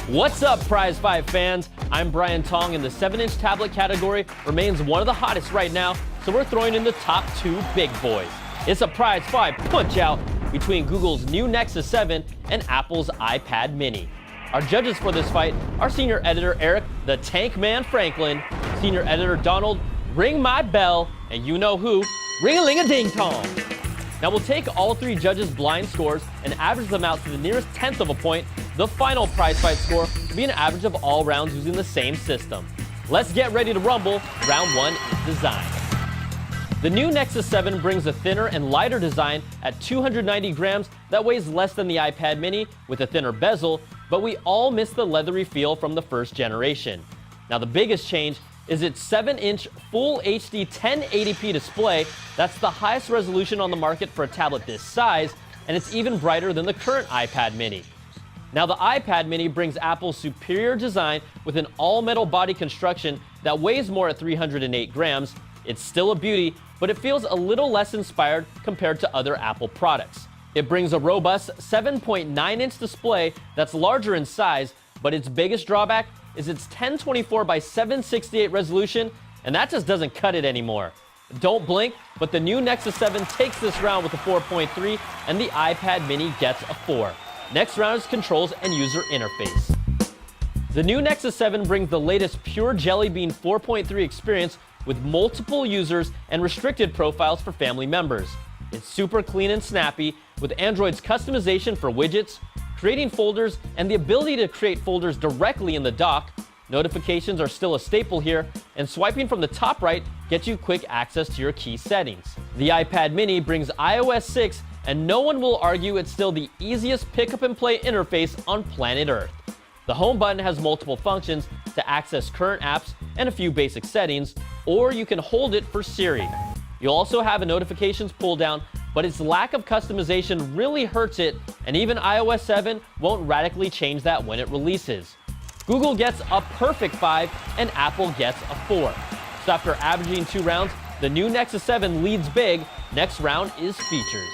What's up, Prizefight fans? I'm Brian Tong, and the 7-inch tablet category remains one of the hottest right now, so we're throwing in the top 2 big boys. It's a Prizefight punch-out between Google's new Nexus 7 and Apple's iPad mini. Our judges for this fight are senior editor Eric the Tank Man Franklin, senior editor Donald Ring My Bell, and you know who, Ring-a-ling-a-ding-tong. Now we'll take all 3 judges' blind scores and average them out to the nearest tenth of a point. The final Prizefight score will be an average of all rounds using the same system. Let's get ready to rumble. Round 1 is design. The new Nexus 7 brings a thinner and lighter design at 290 grams that weighs less than the iPad mini with a thinner bezel, but we all miss the leathery feel from the first generation. Now the biggest change is its 7-inch Full HD 1080p display. That's the highest resolution on the market for a tablet this size, and it's even brighter than the current iPad mini. Now the iPad mini brings Apple's superior design with an all-metal body construction that weighs more at 308 grams. It's still a beauty, but it feels a little less inspired compared to other Apple products. It brings a robust 7.9-inch display that's larger in size, but its biggest drawback is its 1024 by 768 resolution, and that just doesn't cut it anymore. Don't blink, but the new Nexus 7 takes this round with a 4.3, and the iPad mini gets a 4. Next round is controls and user interface. The new Nexus 7 brings the latest Pure Jelly Bean 4.3 experience with multiple users and restricted profiles for family members. It's super clean and snappy with Android's customization for widgets, creating folders, and the ability to create folders directly in the dock. Notifications are still a staple here, and swiping from the top right gets you quick access to your key settings. The iPad mini brings iOS 6, and no one will argue it's still the easiest pick-up-and-play interface on planet Earth. The home button has multiple functions to access current apps and a few basic settings, or you can hold it for Siri. You'll also have a notifications pull-down, but its lack of customization really hurts it, and even iOS 7 won't radically change that when it releases. Google gets a perfect 5, and Apple gets a 4. So after averaging 2 rounds, the new Nexus 7 leads big. Next round is features.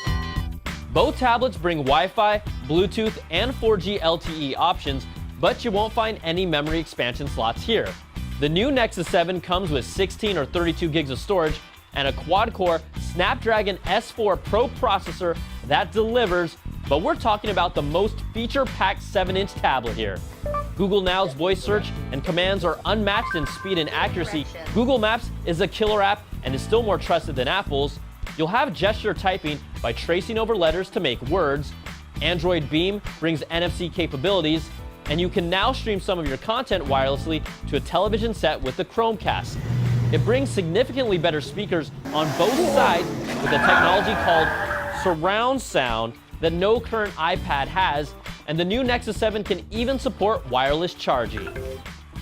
Both tablets bring Wi-Fi, Bluetooth, and 4G LTE options, but you won't find any memory expansion slots here. The new Nexus 7 comes with 16 or 32 gigs of storage and a quad-core Snapdragon S4 Pro processor that delivers, but we're talking about the most feature-packed 7-inch tablet here. Google Now's voice search and commands are unmatched in speed and accuracy. Google Maps is a killer app and is still more trusted than Apple's. You'll have gesture typing by tracing over letters to make words. Android Beam brings NFC capabilities, and you can now stream some of your content wirelessly to a television set with the Chromecast. It brings significantly better speakers on both sides with a technology called surround sound that no current iPad has, and the new Nexus 7 can even support wireless charging.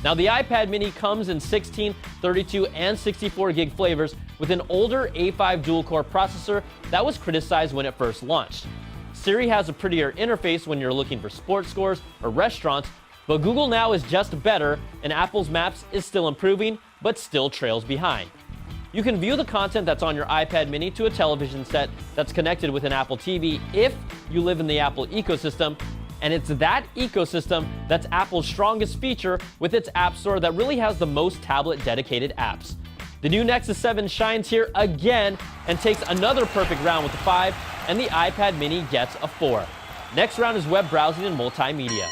Now the iPad mini comes in 16, 32, and 64 gig flavors with an older A5 dual-core processor that was criticized when it first launched. Siri has a prettier interface when you're looking for sports scores or restaurants, but Google Now is just better, and Apple's Maps is still improving, but still trails behind. You can view the content that's on your iPad mini to a television set that's connected with an Apple TV if you live in the Apple ecosystem, and it's that ecosystem that's Apple's strongest feature with its App Store that really has the most tablet-dedicated apps. The new Nexus 7 shines here again and takes another perfect round with a 5, and the iPad mini gets a 4. Next round is web browsing and multimedia.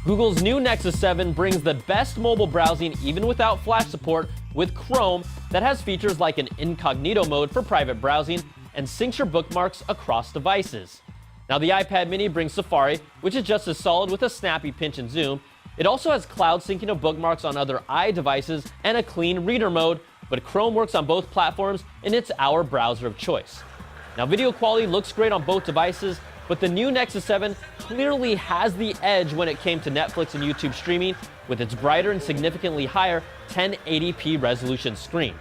Google's new Nexus 7 brings the best mobile browsing even without Flash support with Chrome that has features like an incognito mode for private browsing and syncs your bookmarks across devices. Now the iPad mini brings Safari, which is just as solid with a snappy pinch and zoom. It also has cloud syncing of bookmarks on other iDevices and a clean reader mode, but Chrome works on both platforms and it's our browser of choice. Now video quality looks great on both devices, but the new Nexus 7 clearly has the edge when it came to Netflix and YouTube streaming with its brighter and significantly higher 1080p resolution screen.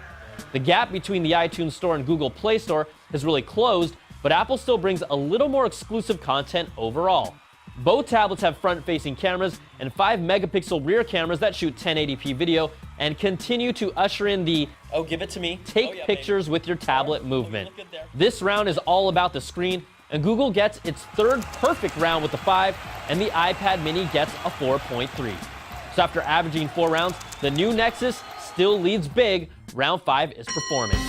The gap between the iTunes Store and Google Play Store has really closed, but Apple still brings a little more exclusive content overall. Both tablets have front-facing cameras and 5-megapixel rear cameras that shoot 1080p video and continue to usher in the "oh, give it to me, take pictures with your tablet" movement. This round is all about the screen, and Google gets its third perfect round with the 5, and the iPad mini gets a 4.3. So after averaging 4 rounds, the new Nexus still leads big. Round 5 is performance.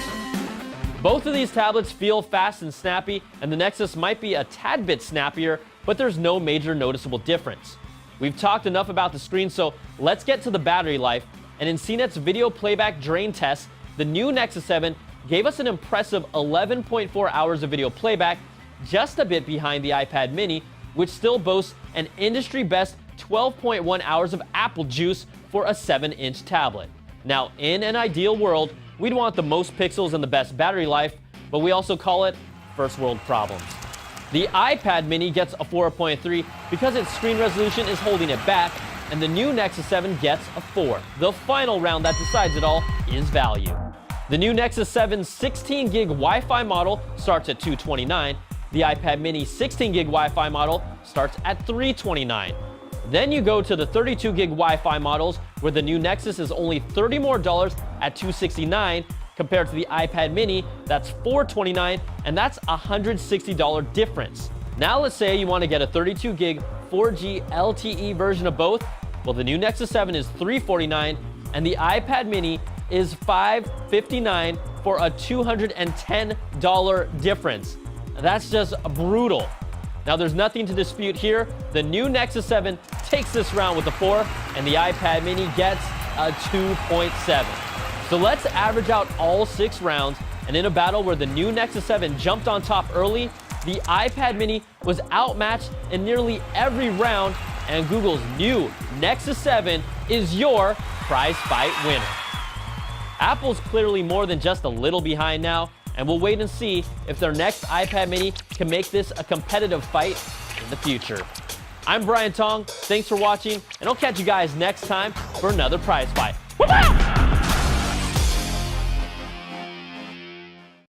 Both of these tablets feel fast and snappy, and the Nexus might be a tad bit snappier, but there's no major noticeable difference. We've talked enough about the screen, so let's get to the battery life. And in CNET's video playback drain test, the new Nexus 7 gave us an impressive 11.4 hours of video playback, just a bit behind the iPad mini, which still boasts an industry-best 12.1 hours of Apple juice for a 7-inch tablet. Now, in an ideal world, we'd want the most pixels and the best battery life, but we also call it first world problems. The iPad mini gets a 4.3 because its screen resolution is holding it back, and the new Nexus 7 gets a 4. The final round that decides it all is value. The new Nexus 7's 16 gig Wi-Fi model starts at $229. The iPad mini 16 gig Wi-Fi model starts at $329. Then you go to the 32 gig Wi-Fi models, where the new Nexus is only $30 more at $269 compared to the iPad mini, that's $429, and that's a $160 difference. Now let's say you want to get a 32 gig 4G LTE version of both. Well, the new Nexus 7 is $349, and the iPad mini is $559 for a $210 difference. That's just brutal. Now, there's nothing to dispute here. The new Nexus 7 takes this round with a 4, and the iPad mini gets a 2.7. So let's average out all 6 rounds, and in a battle where the new Nexus 7 jumped on top early, the iPad mini was outmatched in nearly every round, and Google's new Nexus 7 is your Prizefight winner. Apple's clearly more than just a little behind now, and we'll wait and see if their next iPad mini can make this a competitive fight in the future. I'm Brian Tong, thanks for watching, and I'll catch you guys next time for another Prize Fight.